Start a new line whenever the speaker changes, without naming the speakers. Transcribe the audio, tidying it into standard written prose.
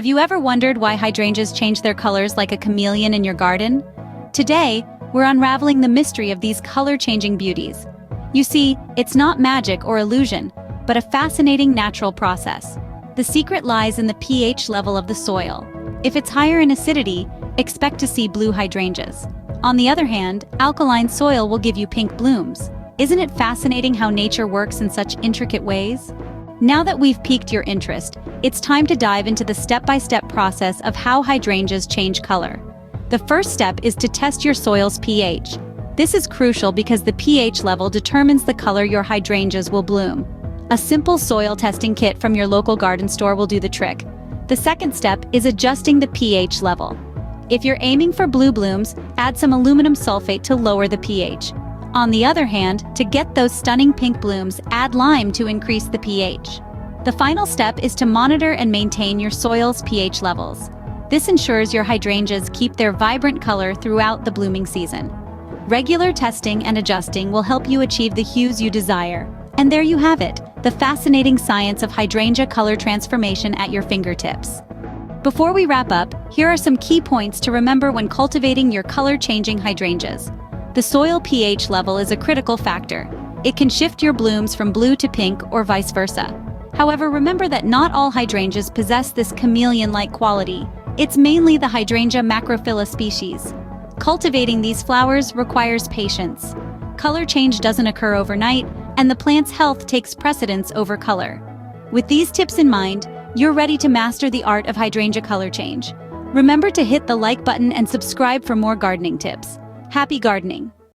Have you ever wondered why hydrangeas change their colors like a chameleon in your garden? Today, we're unraveling the mystery of these color-changing beauties. You see, it's not magic or illusion, but a fascinating natural process. The secret lies in the pH level of the soil. If it's higher in acidity, expect to see blue hydrangeas. On the other hand, alkaline soil will give you pink blooms. Isn't it fascinating how nature works in such intricate ways? Now that we've piqued your interest, it's time to dive into the step-by-step process of how hydrangeas change color. The first step is to test your soil's pH. This is crucial because the pH level determines the color your hydrangeas will bloom. A simple soil testing kit from your local garden store will do the trick. The second step is adjusting the pH level. If you're aiming for blue blooms, add some aluminum sulfate to lower the pH. On the other hand, to get those stunning pink blooms, add lime to increase the pH. The final step is to monitor and maintain your soil's pH levels. This ensures your hydrangeas keep their vibrant color throughout the blooming season. Regular testing and adjusting will help you achieve the hues you desire. And there you have it, the fascinating science of hydrangea color transformation at your fingertips. Before we wrap up, here are some key points to remember when cultivating your color-changing hydrangeas. The soil pH level is a critical factor. It can shift your blooms from blue to pink or vice versa. However, remember that not all hydrangeas possess this chameleon-like quality. It's mainly the Hydrangea macrophylla species. Cultivating these flowers requires patience. Color change doesn't occur overnight, and the plant's health takes precedence over color. With these tips in mind, you're ready to master the art of hydrangea color change. Remember to hit the like button and subscribe for more gardening tips. Happy gardening!